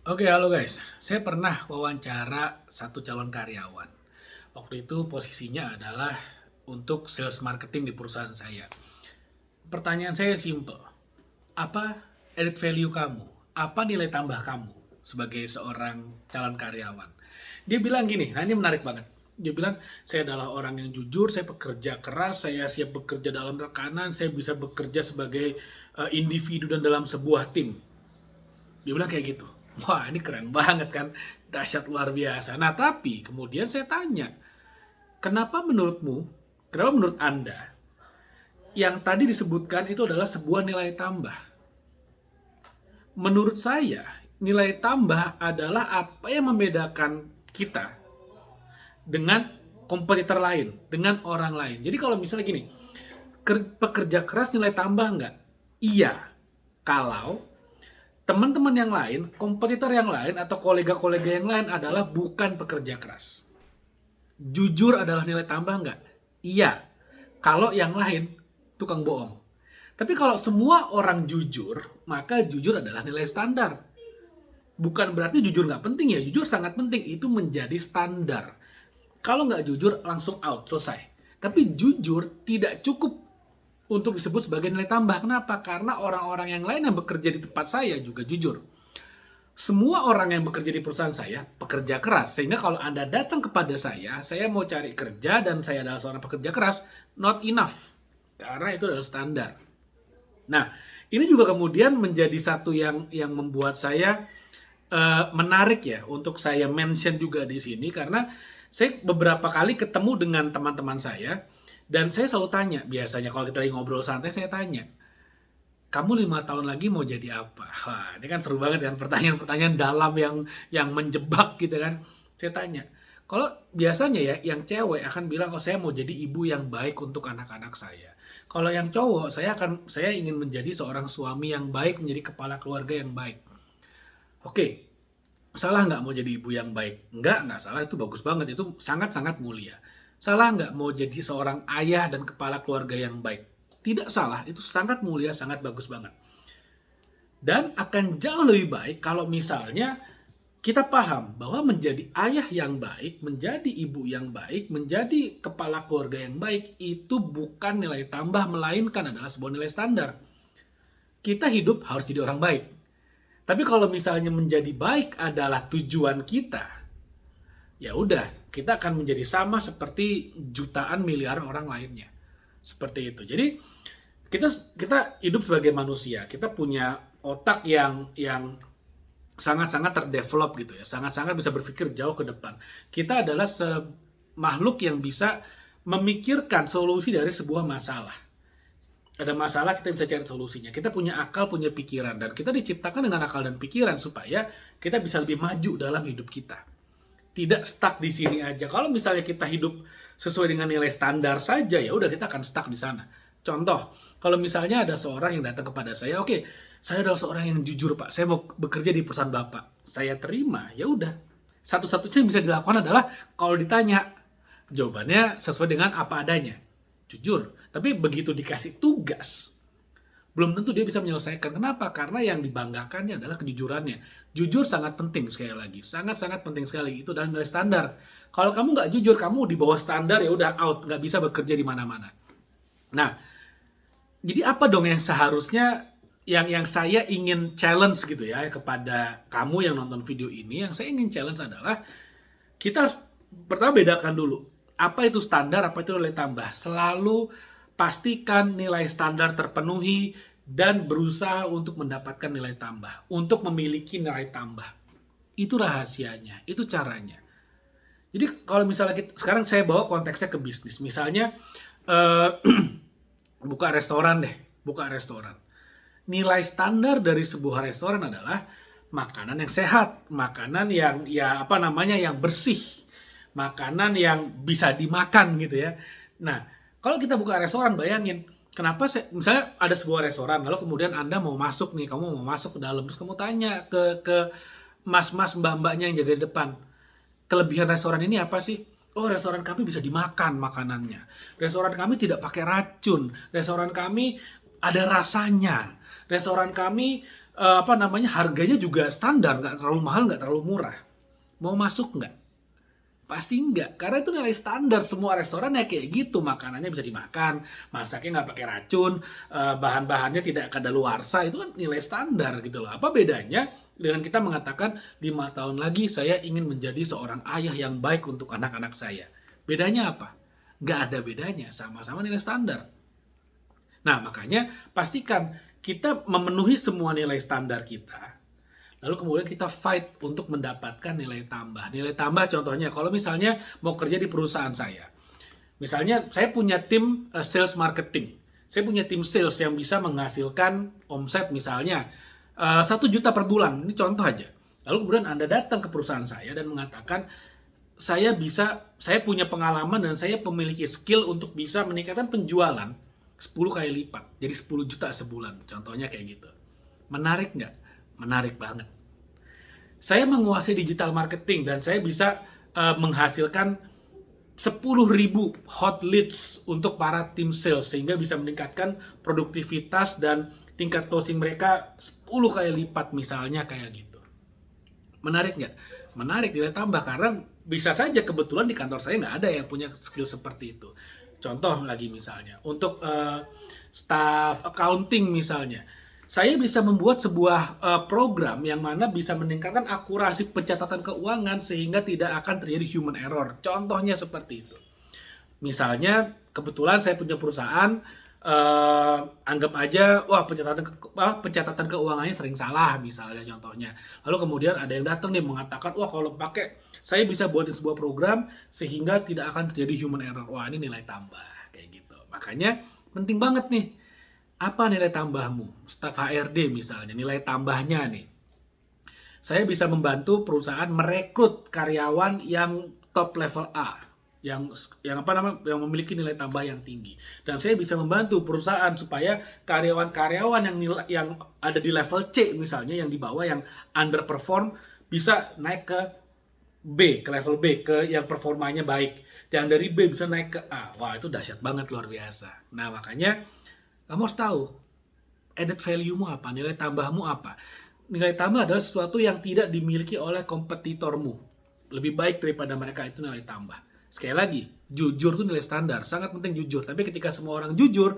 Oke, halo guys. Saya pernah wawancara satu calon karyawan. Waktu itu posisinya adalah untuk sales marketing di perusahaan saya. Pertanyaan saya simple. Apa added value kamu? Apa nilai tambah kamu sebagai seorang calon karyawan? Dia bilang gini, nah ini menarik banget. Dia bilang, saya adalah orang yang jujur, saya bekerja keras, saya siap bekerja dalam tekanan, saya bisa bekerja sebagai individu dan dalam sebuah tim. Dia bilang kayak gitu. Wah, ini keren banget kan. Dahsyat luar biasa. Nah, tapi kemudian saya tanya, kenapa menurut Anda, yang tadi disebutkan itu adalah sebuah nilai tambah? Menurut saya, nilai tambah adalah apa yang membedakan kita dengan kompetitor lain, dengan orang lain. Jadi kalau misalnya gini, pekerja keras nilai tambah nggak? Iya, kalau teman-teman yang lain, kompetitor yang lain, atau kolega-kolega yang lain adalah bukan pekerja keras. Jujur adalah nilai tambah nggak? Iya. Kalau yang lain, tukang bohong. Tapi kalau semua orang jujur, maka jujur adalah nilai standar. Bukan berarti jujur nggak penting ya, jujur sangat penting. Itu menjadi standar. Kalau nggak jujur, langsung out, selesai. Tapi jujur tidak cukup untuk disebut sebagai nilai tambah. Kenapa? Karena orang-orang yang lain yang bekerja di tempat saya juga jujur. Semua orang yang bekerja di perusahaan saya pekerja keras, sehingga kalau Anda datang kepada saya mau cari kerja dan saya adalah seorang pekerja keras, not enough, karena itu adalah standar. Nah, ini juga kemudian menjadi satu yang membuat saya menarik ya untuk saya mention juga di sini, karena saya beberapa kali ketemu dengan teman-teman saya dan saya selalu tanya, biasanya kalau kita lagi ngobrol santai saya tanya, kamu 5 tahun lagi mau jadi apa? Wah, ini kan seru banget kan, pertanyaan-pertanyaan dalam yang menjebak gitu kan. Saya tanya, kalau biasanya ya yang cewek akan bilang, oh saya mau jadi ibu yang baik untuk anak-anak saya. Kalau yang cowok, saya ingin menjadi seorang suami yang baik, menjadi kepala keluarga yang baik. Oke, salah nggak mau jadi ibu yang baik? Nggak salah, itu bagus banget, itu sangat-sangat mulia. Salah nggak mau jadi seorang ayah dan kepala keluarga yang baik? Tidak salah, itu sangat mulia, sangat bagus banget. Dan akan jauh lebih baik kalau misalnya kita paham bahwa menjadi ayah yang baik, menjadi ibu yang baik, menjadi kepala keluarga yang baik, itu bukan nilai tambah, melainkan adalah sebuah nilai standar. Kita hidup harus jadi orang baik. Tapi kalau misalnya menjadi baik adalah tujuan kita, ya udah, kita akan menjadi sama seperti jutaan miliar orang lainnya. Seperti itu. Jadi kita kita hidup sebagai manusia, kita punya otak yang sangat-sangat terdevelop gitu ya, sangat-sangat bisa berpikir jauh ke depan. Kita adalah makhluk yang bisa memikirkan solusi dari sebuah masalah. Ada masalah, kita bisa cari solusinya. Kita punya akal, punya pikiran, dan kita diciptakan dengan akal dan pikiran supaya kita bisa lebih maju dalam hidup kita. Tidak stuck di sini aja. Kalau misalnya kita hidup sesuai dengan nilai standar saja, ya udah kita akan stuck di sana. Contoh, kalau misalnya ada seorang yang datang kepada saya, oke, saya adalah seorang yang jujur Pak, saya mau bekerja di perusahaan Bapak. Saya terima, ya udah. Satu-satunya yang bisa dilakukan adalah kalau ditanya, jawabannya sesuai dengan apa adanya. Jujur. Tapi begitu dikasih tugas, belum tentu dia bisa menyelesaikan. Kenapa? Karena yang dibanggakannya adalah kejujurannya. Jujur sangat penting, sekali lagi. Sangat-sangat penting sekali. Itu dalam nilai standar. Kalau kamu nggak jujur, kamu di bawah standar, ya udah out. Nggak bisa bekerja di mana-mana. Nah, jadi apa dong yang seharusnya yang saya ingin challenge gitu ya kepada kamu yang nonton video ini, yang saya ingin challenge adalah kita harus pertama bedakan dulu apa itu standar, apa itu nilai tambah. Selalu pastikan nilai standar terpenuhi dan berusaha untuk mendapatkan nilai tambah, untuk memiliki nilai tambah. Itu rahasianya, itu caranya. Jadi kalau misalnya sekarang saya bawa konteksnya ke bisnis, misalnya eh, buka restoran deh, buka restoran. Nilai standar dari sebuah restoran adalah makanan yang sehat, makanan yang ya apa namanya yang bersih, makanan yang bisa dimakan gitu ya. Nah, kalau kita buka restoran, bayangin kenapa misalnya ada sebuah restoran, lalu kemudian Anda mau masuk nih, kamu mau masuk ke dalam, terus kamu tanya ke mas-mas mbak-mbaknya yang jaga di depan, kelebihan restoran ini apa sih? Oh, restoran kami bisa dimakan makanannya. Restoran kami tidak pakai racun. Restoran kami ada rasanya. Restoran kami harganya juga standar, nggak terlalu mahal, nggak terlalu murah. Mau masuk nggak? Pasti enggak, karena itu nilai standar semua restoran ya kayak gitu, makanannya bisa dimakan, masaknya nggak pakai racun, bahan-bahannya tidak kadaluarsa, itu kan nilai standar gitu loh. Apa bedanya dengan kita mengatakan 5 tahun lagi saya ingin menjadi seorang ayah yang baik untuk anak-anak saya? Bedanya apa? Nggak ada bedanya, sama-sama nilai standar. Nah, makanya pastikan kita memenuhi semua nilai standar kita. Lalu kemudian kita fight untuk mendapatkan nilai tambah. Nilai tambah contohnya, kalau misalnya mau kerja di perusahaan saya. Misalnya saya punya tim sales marketing. Saya punya tim sales yang bisa menghasilkan omset misalnya 1 juta per bulan. Ini contoh aja. Lalu kemudian Anda datang ke perusahaan saya dan mengatakan, saya punya pengalaman dan saya memiliki skill untuk bisa meningkatkan penjualan 10 kali lipat. Jadi 10 juta sebulan. Contohnya kayak gitu. Menarik nggak? Menarik banget. Saya menguasai digital marketing dan saya bisa menghasilkan 10.000 hot leads untuk para tim sales sehingga bisa meningkatkan produktivitas dan tingkat closing mereka 10 kali lipat misalnya kayak gitu. Menarik nggak? Menarik, nilai tambah karena bisa saja kebetulan di kantor saya nggak ada yang punya skill seperti itu. Contoh lagi misalnya, untuk staff accounting misalnya, saya bisa membuat sebuah program yang mana bisa meningkatkan akurasi pencatatan keuangan sehingga tidak akan terjadi human error. Contohnya seperti itu. Misalnya, kebetulan saya punya perusahaan, anggap aja, wah pencatatan keuangannya sering salah misalnya contohnya. Lalu kemudian ada yang datang nih mengatakan, wah kalau pakai, saya bisa buatin sebuah program sehingga tidak akan terjadi human error. Wah ini nilai tambah, kayak gitu. Makanya penting banget nih, apa nilai tambahmu? Staf HRD misalnya, nilai tambahnya nih. Saya bisa membantu perusahaan merekrut karyawan yang top level A, yang yang memiliki nilai tambah yang tinggi. Dan saya bisa membantu perusahaan supaya karyawan-karyawan yang ada di level C misalnya, yang di bawah yang underperform, bisa naik ke B, ke level B, ke yang performanya baik. Yang dari B bisa naik ke A. Wah, itu dahsyat banget, luar biasa. Nah, makanya kamu harus tahu added value-mu apa, nilai tambahmu apa. Nilai tambah adalah sesuatu yang tidak dimiliki oleh kompetitormu. Lebih baik daripada mereka, itu nilai tambah. Sekali lagi, jujur itu nilai standar, sangat penting jujur. Tapi ketika semua orang jujur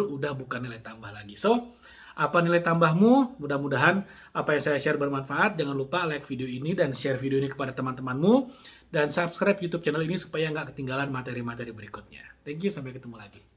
udah bukan nilai tambah lagi. So, apa nilai tambahmu? Mudah-mudahan apa yang saya share bermanfaat. Jangan lupa like video ini dan share video ini kepada teman-temanmu. Dan subscribe YouTube channel ini supaya nggak ketinggalan materi-materi berikutnya. Thank you, sampai ketemu lagi.